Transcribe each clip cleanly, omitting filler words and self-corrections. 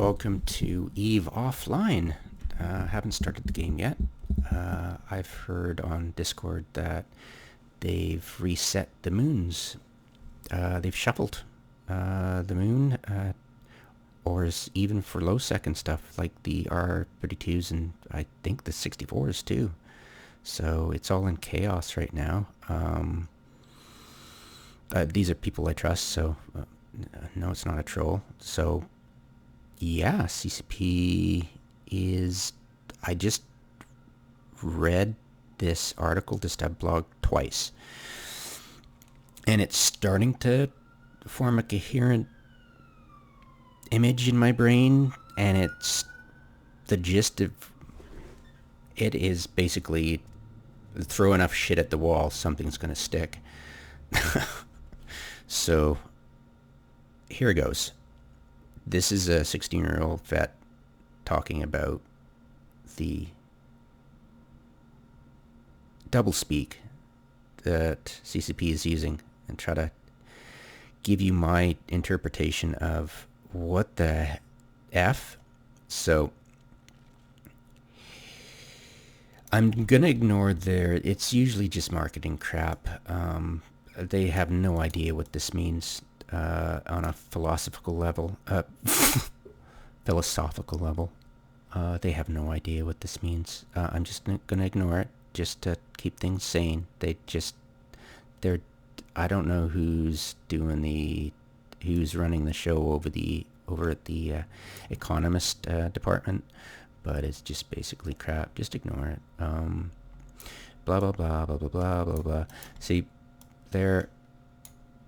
Welcome to EVE Offline. Haven't started the game yet. I've heard on Discord that they've reset the moons. They've shuffled the moon, or even for low second stuff like the R32s and I think the 64s too. So it's all in chaos right now. These are people I trust, so no, it's not a troll. So yeah, CCP is... I just read this article, this devblog, twice. And it's starting to form a coherent image in my brain, and it's the gist of it is basically throw enough shit at the wall, something's going to stick. So here it goes. This is a 16-year-old vet talking about the doublespeak that CCP is using and try to give you my interpretation of what the F. So I'm going to ignore it's usually just marketing crap. They have no idea what this means on a philosophical level. They have no idea what this means. I'm just going to ignore it just to keep things sane. I don't know who's running the show over at the economist department, but it's just basically crap. Just ignore it. Blah blah blah blah blah blah blah blah. See,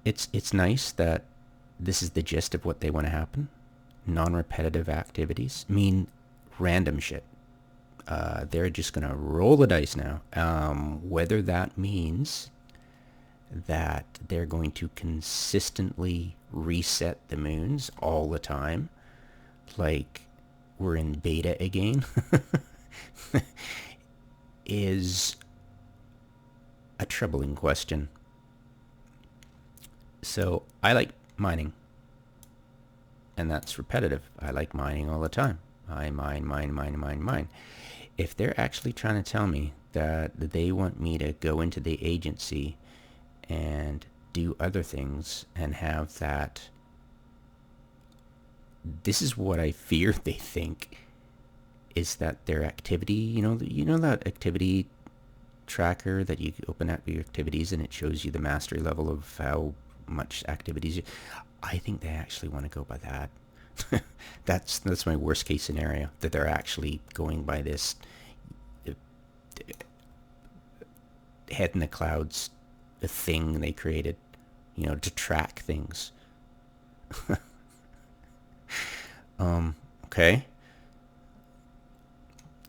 it's nice that this is the gist of what they want to happen. Non-repetitive activities mean random shit. They're just going to roll the dice now. Whether that means that they're going to consistently reset the moons all the time, like we're in beta again, is a troubling question. So I like mining, and that's repetitive. I like mining all the time. I mine. If they're actually trying to tell me that they want me to go into the agency and do other things and have that, this is what I fear they think is that their activity, you know that activity tracker that you open up your activities and it shows you the mastery level of how much activities I think they actually want to go by that. That's my worst case scenario, that they're actually going by this head in the clouds thing they created, to track things. Okay.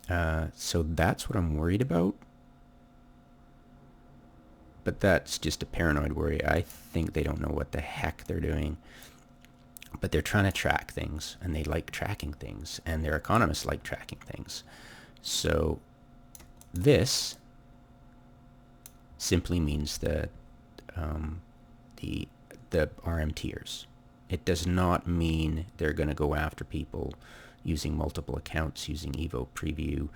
So that's what I'm worried about. But that's just a paranoid worry. I think they don't know what the heck they're doing. But they're trying to track things, and they like tracking things, and their economists like tracking things. So this simply means that the RM tiers. It does not mean they're going to go after people using multiple accounts, using Evo Preview,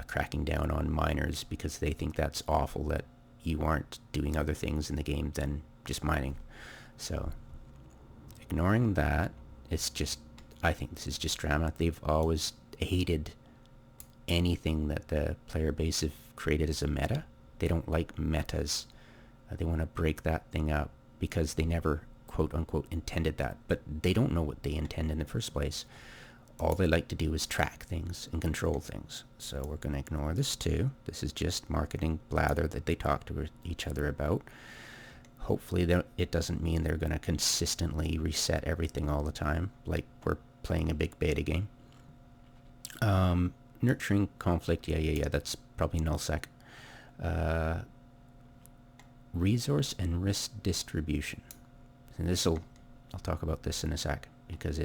cracking down on miners because they think that's awful that you aren't doing other things in the game than just mining. So ignoring that, I think this is just drama. They've always hated anything that the player base have created as a meta. They don't like metas. They want to break that thing up because they never, quote unquote, intended that. But they don't know what they intend in the first place. All they like to do is track things and control things. So we're going to ignore this too. This is just marketing blather that they talk to each other about. Hopefully it doesn't mean they're going to consistently reset everything all the time, like we're playing a big beta game. Nurturing conflict, yeah, that's probably nullsec. Resource and risk distribution. And I'll talk about this in a sec, because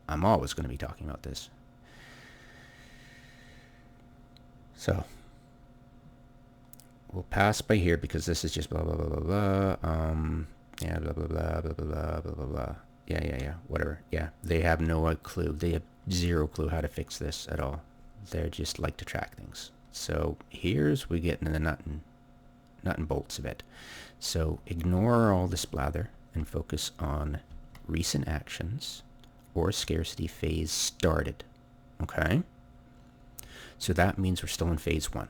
I'm always going to be talking about this. So we'll pass by here because this is just blah blah blah blah blah. Yeah, blah blah blah blah blah blah blah blah. whatever. Yeah, they have no clue. They have zero clue how to fix this at all. They're just like to track things. So here's we get into the nut and bolts of it. So ignore all this blather and focus on recent actions or scarcity phase started. Okay? So that means we're still in phase 1.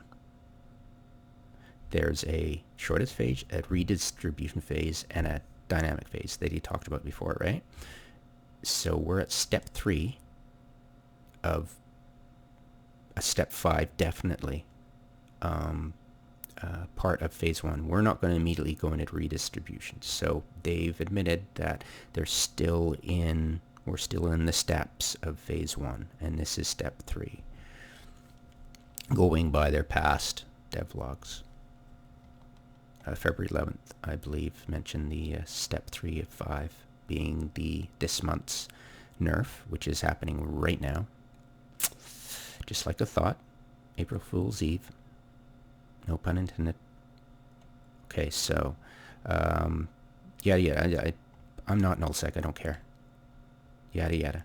There's a shortest phase, a redistribution phase, and a dynamic phase that he talked about before, right? So we're at step 3 of a step 5, definitely part of phase 1. We're not going to immediately go into redistribution. So they've admitted that we're still in the steps of phase 1, and this is step 3, going by their past devlogs. February 11th, I believe, mentioned the step 3 of 5 being this month's nerf, which is happening right now. Just like I thought. April Fool's Eve. No pun intended. Okay, so, I'm not nullsec, I don't care. Yada yada.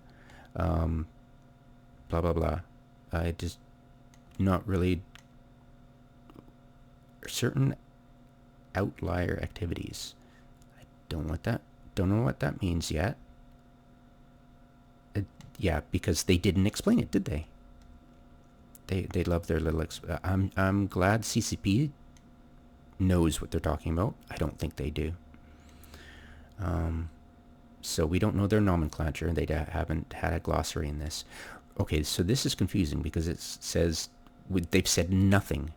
Blah blah blah. I just not really certain outlier activities. I don't know what that means yet. Yeah, because they didn't explain it, did they? They love their little. I'm glad CCP knows what they're talking about. I don't think they do. So we don't know their nomenclature, and they haven't had a glossary in this. Okay, so this is confusing because it says they've said nothing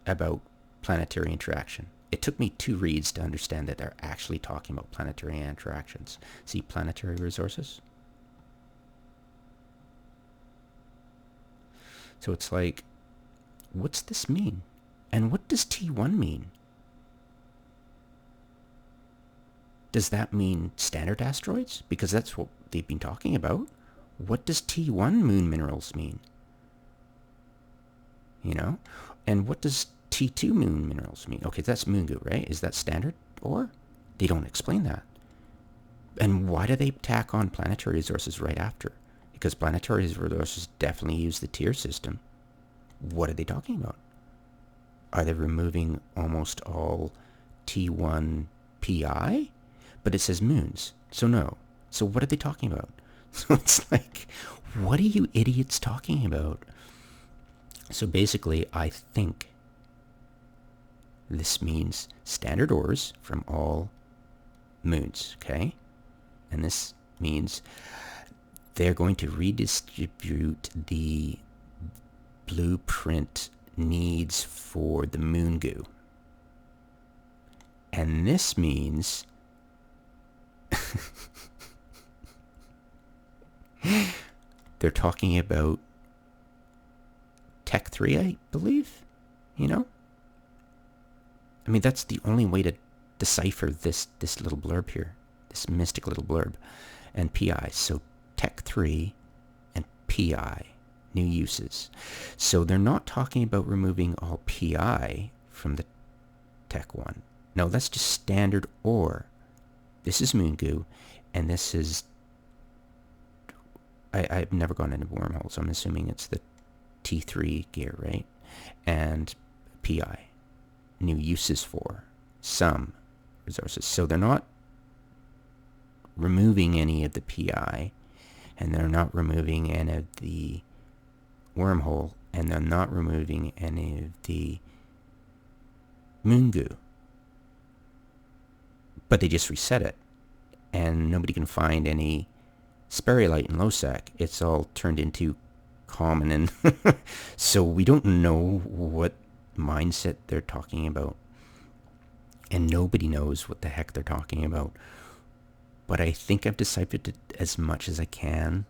about planetary interaction. It took me 2 reads to understand that they're actually talking about planetary interactions. See, planetary resources. So it's like, what's this mean? And what does T1 mean? Does that mean standard asteroids? Because that's what they've been talking about. What does T1 moon minerals mean? You know? And what does T2 moon minerals mean? Okay, that's moon goo, right? Is that standard ore? They don't explain that. And why do they tack on planetary resources right after? Because planetary resources definitely use the tier system. What are they talking about? Are they removing almost all T1 PI? But it says moons, so no. So what are they talking about? So it's like, what are you idiots talking about? So basically, I think this means standard ores from all moons, okay? And this means they're going to redistribute the blueprint needs for the moon goo. And this means they're talking about Tech 3, I believe, you know? I mean, that's the only way to decipher this little blurb here, this mystic little blurb, and PI. So Tech 3 and PI, new uses. So they're not talking about removing all PI from the Tech 1. No, that's just standard ore. This is moon goo, and this is... I've never gone into wormholes, so I'm assuming it's the T3 gear, right? And PI, new uses for some resources. So they're not removing any of the PI, and they're not removing any of the wormhole, and they're not removing any of the moon goo. But they just reset it, and nobody can find any sperrylite and lowsec. It's all turned into common, and so we don't know what mindset they're talking about, and nobody knows what the heck they're talking about. But I think I've deciphered it as much as I can,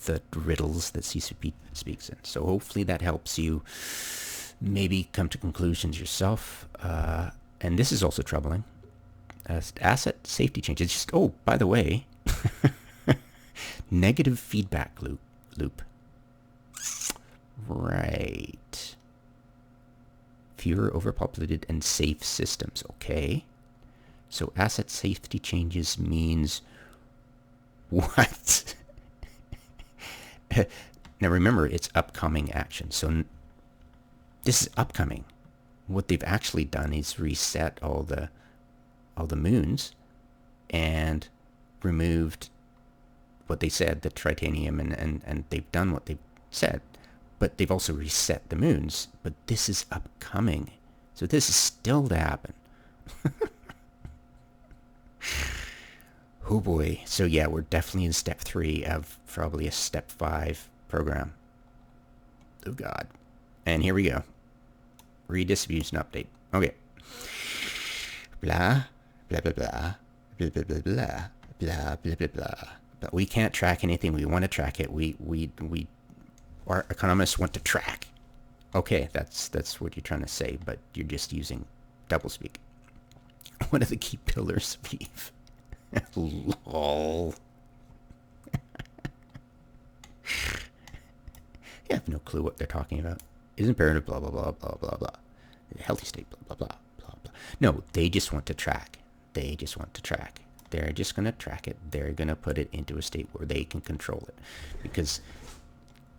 the riddles that CCP speaks in. So hopefully that helps you maybe come to conclusions yourself. And this is also troubling. Asset safety changes. Just, oh, by the way, negative feedback loop. Right. Fewer overpopulated and safe systems. Okay. So asset safety changes means What? Now remember, it's upcoming action. So this is upcoming. What they've actually done is reset all the moons and removed what they said, the tritanium, and they've done what they've said. But they've also reset the moons. But this is upcoming. So this is still to happen. Oh boy. So yeah, we're definitely in step 3 of probably a step 5 program. Oh god. And here we go. Redistribution update. Okay. Blah, blah, blah, blah, blah, blah, blah, blah, blah, blah, blah, blah. But we can't track anything. We want to track it. Our economists want to track. Okay, that's what you're trying to say, but you're just using doublespeak. One of the key pillars of Eve. Lol. You have no clue what they're talking about. Is imperative, blah, blah, blah, blah, blah, blah. Healthy state, blah, blah, blah, blah, blah. No, they just want to track. They just want to track. They're just going to track it. They're going to put it into a state where they can control it. Because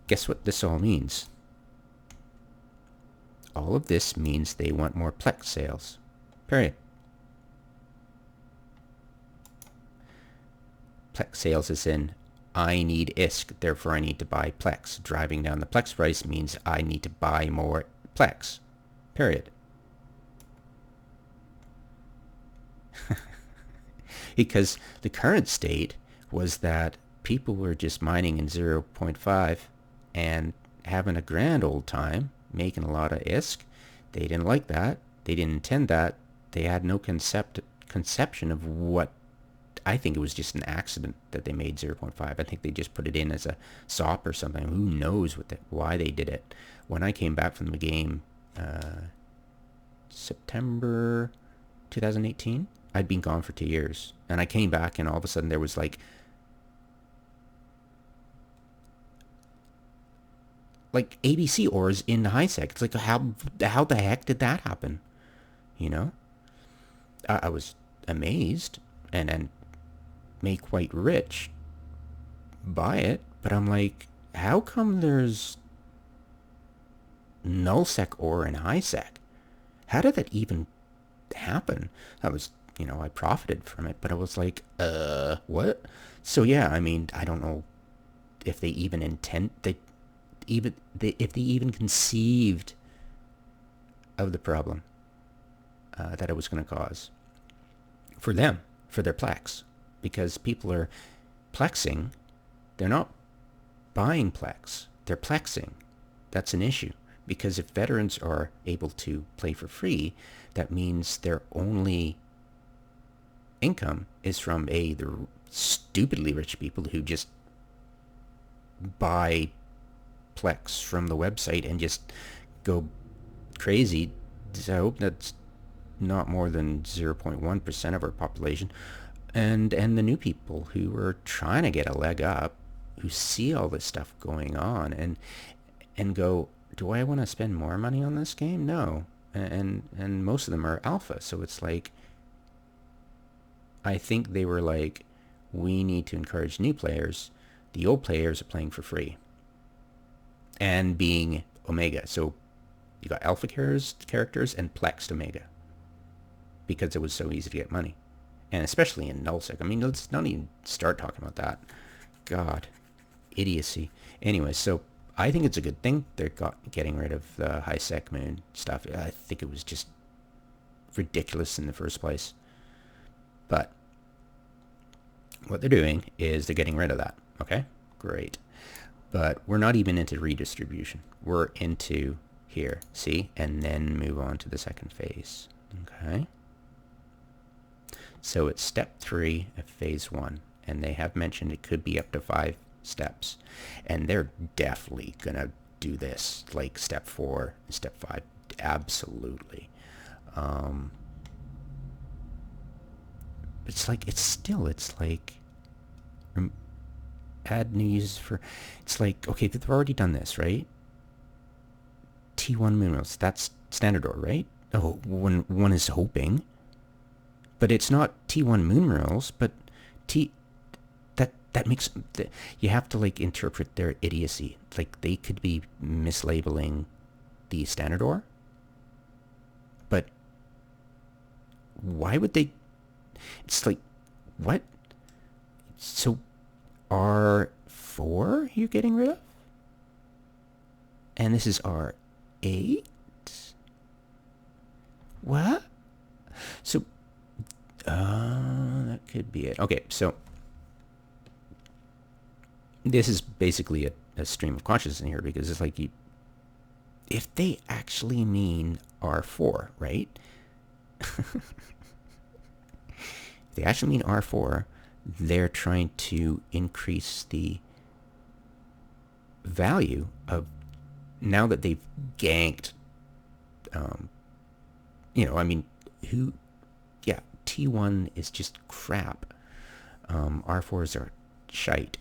guess what this all means? All of this means they want more Plex sales. Period. Plex sales is in, I need ISK, therefore I need to buy Plex. Driving down the Plex price means I need to buy more Plex. Period. Because the current state was that people were just mining in 0.5 and having a grand old time, making a lot of ISK. They didn't like that. They didn't intend that. They had no conception of what. I think it was just an accident that they made 0.5. I think they just put it in as a SOP or something. Who knows why they did it. When I came back from the game, September 2018, I'd been gone for 2 years. And I came back and all of a sudden there was like ABC ores in HiSec. It's like, how the heck did that happen? You know? I was amazed and made quite rich by it, but I'm like, how come there's nullsec ore in HiSec? How did that even happen? That was, I profited from it, but I was like, what? So yeah, I mean, I don't know if they even if they even conceived of the problem that it was going to cause for them, for their Plex. Because people are plexing. They're not buying Plex. They're plexing. That's an issue. Because if veterans are able to play for free, that means their only income is from the stupidly rich people who just buy Plex from the website and just go crazy. I hope that's not more than 0.1% of our population. And the new people who are trying to get a leg up, who see all this stuff going on and go, do I want to spend more money on this game? No. And most of them are alpha. So it's like, I think they were like, we need to encourage new players. The old players are playing for free and being Omega. So you got alpha characters and plexed Omega because it was so easy to get money. And especially in nullsec. I mean, let's not even start talking about that. God, idiocy. Anyway, so I think it's a good thing they're getting rid of the HiSec moon stuff. I think it was just ridiculous in the first place. But what they're doing is they're getting rid of that. Okay, great. But we're not even into redistribution. We're into here, see? And then move on to the second phase. Okay. So it's step 3 of phase 1, and they have mentioned it could be up to 5 steps, and they're definitely gonna do this like step 4 and step 5, absolutely. It's like add new users for. It's like, okay, they've already done this, right? T1 minerals, that's standard ore, right? Oh, one is hoping. But it's not T1 moon minerals, but that makes you have to like interpret their idiocy. Like they could be mislabeling the standard OR, but why would they? It's like, what? So R4 you're getting rid of, and this is R8. What? So that could be it. Okay, so this is basically a stream of consciousness in here, because it's like, if they actually mean R4, right? If they actually mean R4, they're trying to increase the value of, now that they've ganked, T1 is just crap. R4s are shite.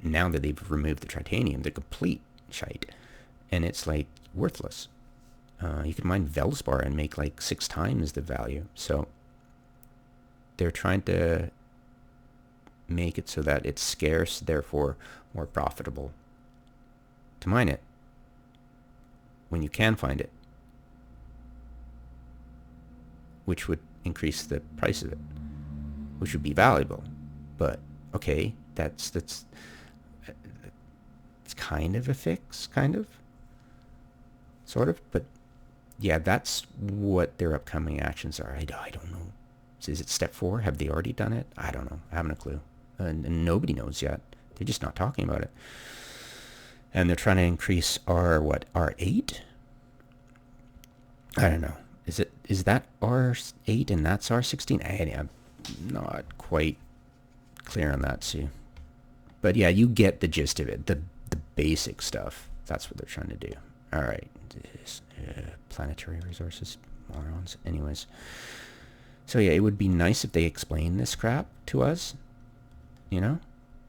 Now that they've removed the titanium, they're complete shite. And it's like worthless. You can mine Veldspar and make like 6 times the value. So they're trying to make it so that it's scarce, therefore more profitable to mine it when you can find it, which would increase the price of it, which would be valuable. But okay, that's it's kind of a fix, kind of, sort of. But yeah, that's what their upcoming actions are. I don't know. Is it step 4? Have they already done it? I don't know. I haven't a clue. And nobody knows yet. They're just not talking about it. And they're trying to increase R8? I don't know. Is that R8 and that's R16? I'm not quite clear on that too. But yeah, you get the gist of it. The basic stuff. That's what they're trying to do. All right. Planetary resources, morons. Anyways. So yeah, it would be nice if they explain this crap to us,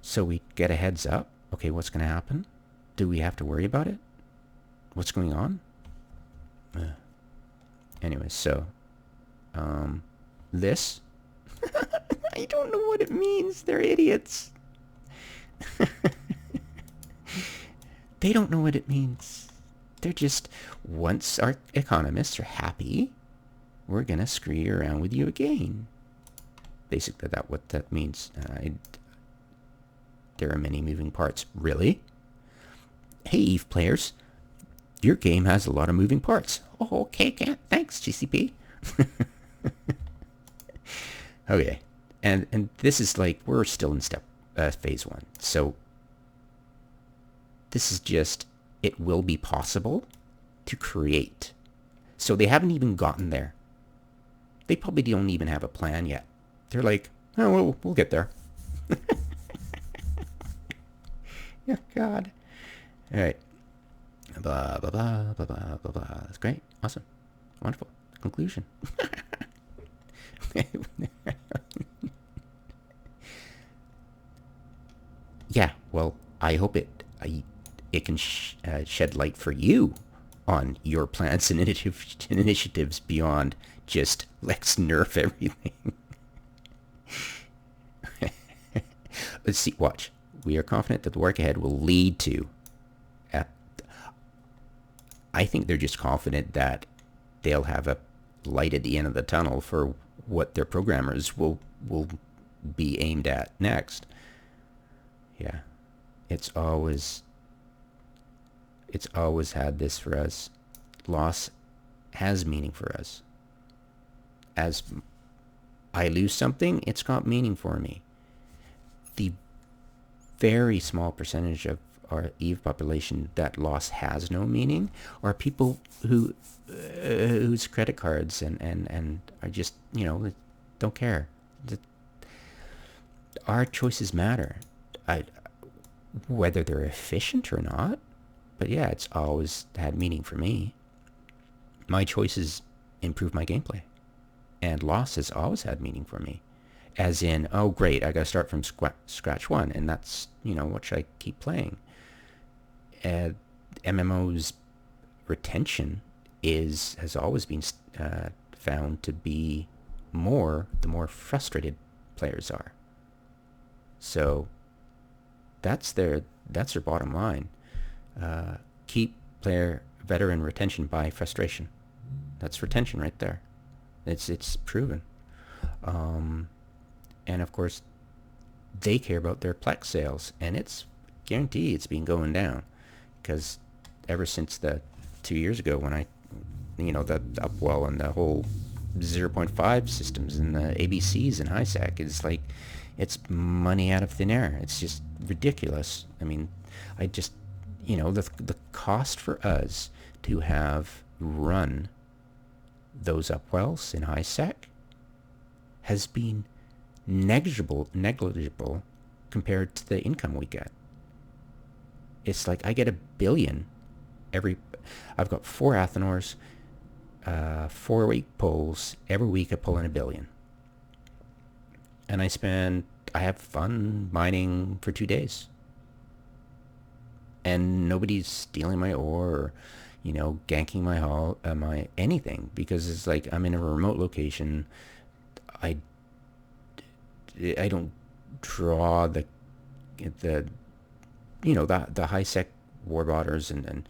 so we get a heads up. Okay, what's going to happen? Do we have to worry about it? What's going on? Anyways, so this, I don't know what it means. They're idiots. They don't know what it means. They're just, once our economists are happy, we're going to screw around with you again. Basically, that's what that means. There are many moving parts. Really? Hey, EVE players, your game has a lot of moving parts. Oh, okay, thanks, GCP. Okay, and this is like, we're still in phase 1. So this is just, it will be possible to create. So they haven't even gotten there. They probably don't even have a plan yet. They're like, oh, we'll get there. Yeah, God. All right. Blah, blah, blah, blah, blah, blah, blah. That's great. Awesome. Wonderful. Conclusion. Yeah, well, I hope it can shed light for you on your plans and initiatives beyond just let's nerf everything. Let's see, watch. We are confident that the work ahead will lead to... I think they're just confident that they'll have a light at the end of the tunnel for what their programmers will be aimed at next. Yeah. It's always had this for us. Loss has meaning for us. As I lose something, it's got meaning for me. The very small percentage of our EVE population that loss has no meaning are people whose credit cards and are just, don't care. Our choices matter. Whether they're efficient or not, but yeah, it's always had meaning for me. My choices improve my gameplay, and loss has always had meaning for me. As in, oh great, I gotta start from scratch 1, and that's, what should I keep playing? MMO's retention has always been found to be more the more frustrated players are. So That's their bottom line. Keep player veteran retention by frustration. That's retention right there. It's proven. And of course, they care about their Plex sales, and it's guaranteed it's been going down, because ever since the 2 years ago when the Upwell and the whole 0.5 systems and the ABCs and HiSec is like, it's money out of thin air. It's just ridiculous. I mean, the cost for us to have run those Upwells in HiSec has been negligible compared to the income we get. It's like I get $1 billion I've got 4 Athenors, 4-week pulls. Every week I pull in $1 billion. And I have fun mining for 2 days. And nobody's stealing my ore or, ganking my anything, because it's like I'm in a remote location. I don't draw the high-sec warbotters and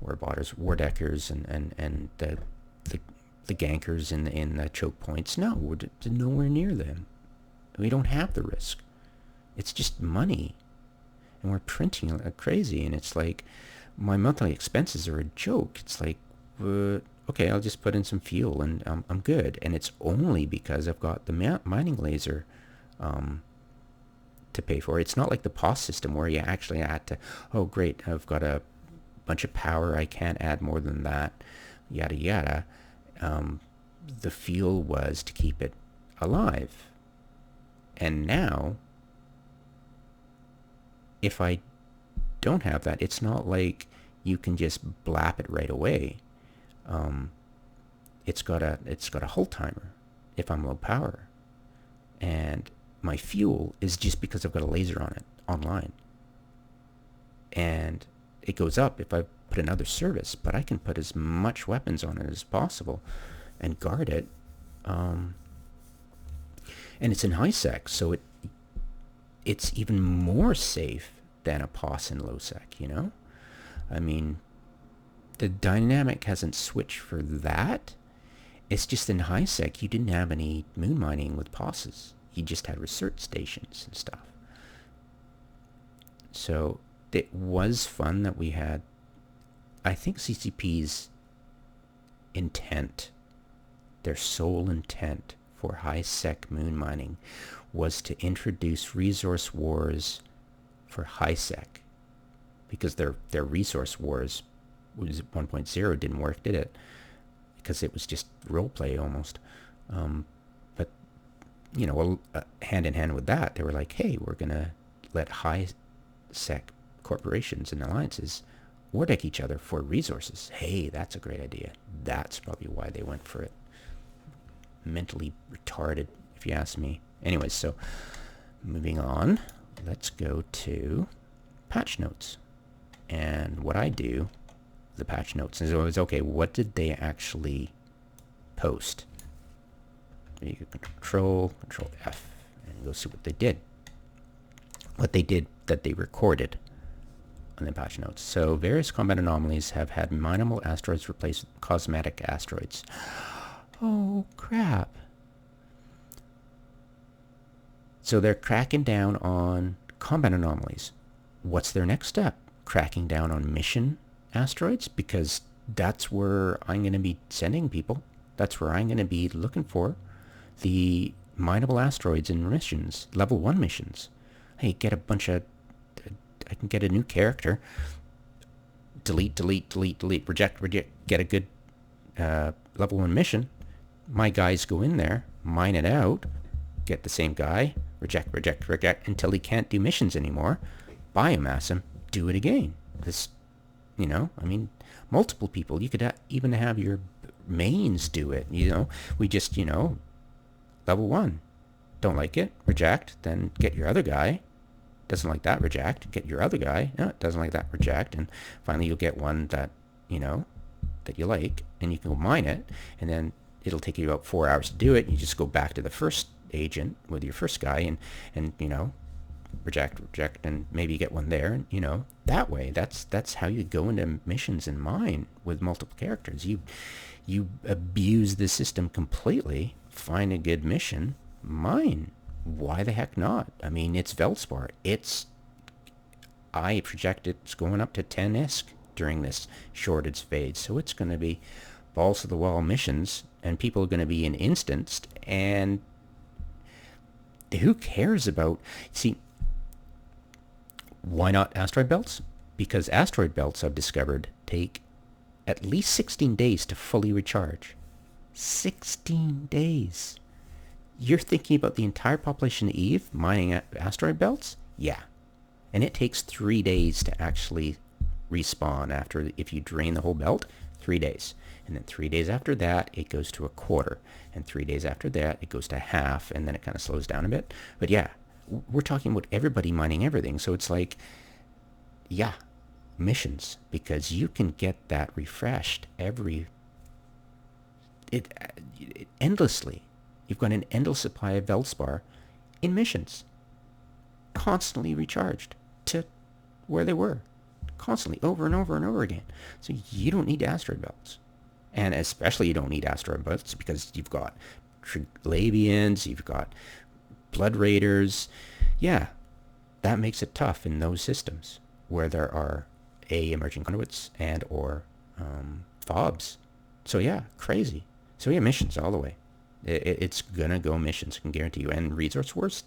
wardeckers and the gankers in the choke points. No, we're nowhere near them. We don't have the risk. It's just money. And we're printing like crazy, and it's like my monthly expenses are a joke. It's like, okay, I'll just put in some fuel and I'm good. And it's only because I've got the mining laser to pay for. It's not like the POS system where you actually had to, oh great, I've got a bunch of power, I can't add more than that, yada yada. The fuel was to keep it alive. And now, if I don't have that, it's not like you can just blap it right away. It's got a hold timer if I'm low power, and my fuel is just because I've got a laser on it online, and it goes up if I put another service. But I can put as much weapons on it as possible and guard it. And it's in HiSec, so it's even more safe than a POS in low-sec, I mean, the dynamic hasn't switched for that. It's just in HiSec, you didn't have any moon mining with POSes. You just had research stations and stuff. So it was fun that we had, I think CCP's intent, their sole intent for HiSec moon mining was to introduce resource wars for HiSec, because their resource wars was 1.0 didn't work, did it? Because it was just roleplay almost. But hand in hand with that, they were like, hey, we're gonna let HiSec corporations and alliances war deck each other for resources. Hey, that's a great idea. That's probably why they went for it. Mentally retarded, if you ask me. Anyways, so moving on, let's go to patch notes. And what I do, the patch notes, is always, okay, what did they actually post? You can control F and go see what they did. What they did that they recorded on the patch notes. So various combat anomalies have had minimal asteroids replaced with cosmetic asteroids. Oh, crap. So they're cracking down on combat anomalies. What's their next step? Cracking down on mission asteroids? Because that's where I'm going to be sending people. That's where I'm going to be looking for the mineable asteroids in missions, level 1 missions. Hey, get a bunch of... I can get a new character. Delete, reject, get a good level 1 mission. My guys go in there, mine it out, get the same guy, reject, until he can't do missions anymore. Biomass him, do it again. This, I mean, multiple people. You could even have your mains do it, We just, level 1. Don't like it, reject, then get your other guy. Doesn't like that, reject, get your other guy. No, doesn't like that, reject. And finally you'll get one that, that you like, and you can go mine it, and then it'll take you about 4 hours to do it. You just go back to the first agent with your first guy and reject, and maybe get one there. You know, that way, that's how you go into missions in mine with multiple characters. You abuse the system completely, find a good mission, mine. Why the heck not? I mean, it's Veldspar. I project it's going up to 10 ISK during this shortage phase, so it's going to be balls to the wall missions, and people are going to be in instanced, and who cares about... See, why not asteroid belts? Because asteroid belts, I've discovered, take at least 16 days to fully recharge. 16 days. You're thinking about the entire population of Eve mining asteroid belts? Yeah. And it takes 3 days to actually respawn after, if you drain the whole belt, 3 days. And then 3 days after that, it goes to a quarter. And 3 days after that, it goes to half, and then it kind of slows down a bit. But yeah, we're talking about everybody mining everything. So it's like, yeah, missions, because you can get that refreshed endlessly. You've got an endless supply of Veldspar in missions, constantly recharged to where they were, constantly, over and over and over again. So you don't need asteroid belts. And especially you don't need asteroid belts because you've got Triglavians, you've got Blood Raiders. Yeah, that makes it tough in those systems where there are emerging conduits and or fobs. So yeah, crazy. So yeah, missions all the way. It's gonna go missions, I can guarantee you. And Resource Wars,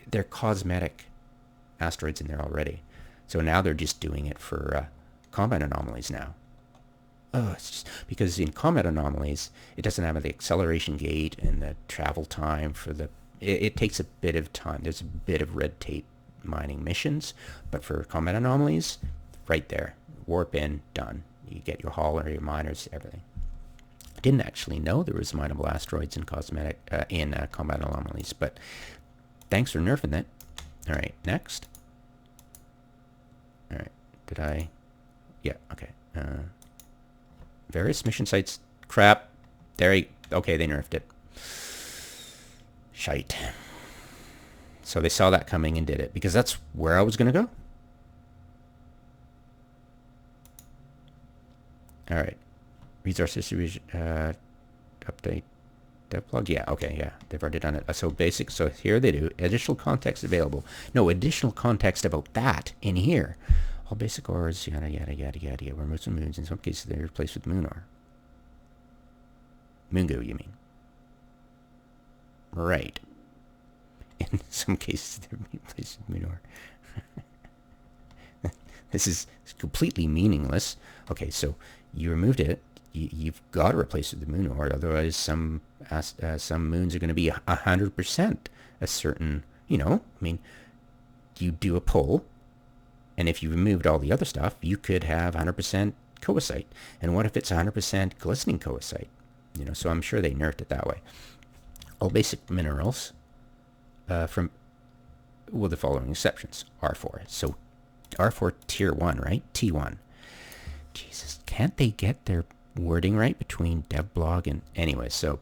they're cosmetic asteroids in there already. So now they're just doing it for combat anomalies now. Oh, it's just because in combat anomalies, it doesn't have the acceleration gate and the travel time for the... It takes a bit of time. There's a bit of red tape mining missions, but for combat anomalies, right there, warp in, done. You get your hauler, your miners, everything. I didn't actually know there was mineable asteroids in combat anomalies, but thanks for nerfing that. All right, next. All right, did I? Yeah, okay. Various mission sites. Crap. Okay, they nerfed it. Shite. So they saw that coming and did it, because that's where I was going to go. All right. Resource distribution update devblog. Yeah, okay, yeah. They've already done it. So here they do. Additional context available. No, additional context about that in here. All basic ores, yada, yada, yada, yada, yada. We're moving moons. In some cases, they're replaced with moon ore. Moongo, you mean? Right. In some cases, they're replaced with moon ore. This is completely meaningless. Okay, so you removed it. You've got to replace it with the moon ore. Otherwise, some moons are going to be 100% a certain, I mean, you do a pull. And if you removed all the other stuff, you could have 100% coesite. And what if it's 100% glistening coesite? So I'm sure they nerfed it that way. All basic minerals from the following exceptions. R4. So R4 tier 1, right? T1. Jesus, can't they get their wording right between devblog and... Anyway, so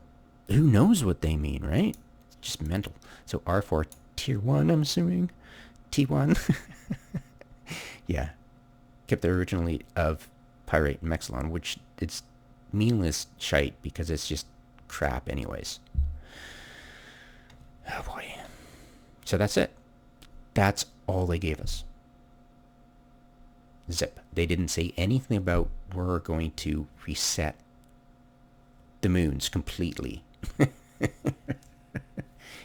who knows what they mean, right? It's just mental. So R4 tier 1, I'm assuming. T1. Yeah, kept the originally of Pyrite and Mexilon, which it's meaningless shite because it's just crap anyways. Oh boy. So that's it. That's all they gave us. Zip. They didn't say anything about we're going to reset the moons completely.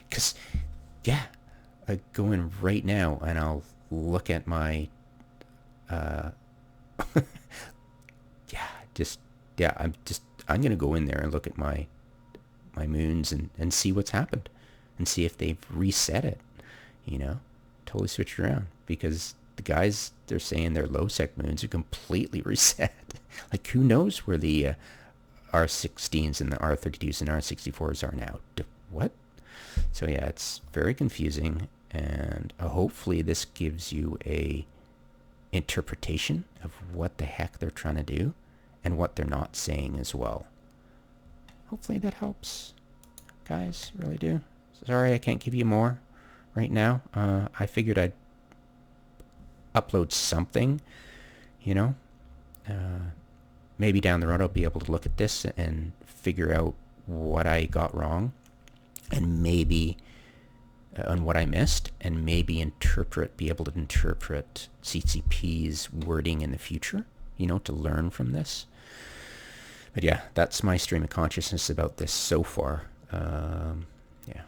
Because, yeah, I go in right now and I'll look at my... I'm gonna go in there and look at my moons and see what's happened and see if they've reset it, totally switched around, because the guys, they're saying their low sec moons are completely reset. Like, who knows where the R16s and the R32s and R64s are now? What? So yeah, it's very confusing, and hopefully this gives you a interpretation of what the heck they're trying to do and what they're not saying as well. Hopefully that helps, guys. Really do. Sorry I can't give you more. right now. I figured I'd upload something, you know. Maybe down the road I'll be able to look at this and figure out what I got wrong, and maybe on what I missed, and maybe be able to interpret CCP's wording in the future, you know, to learn from this. But yeah, that's my stream of consciousness about this so far. Yeah.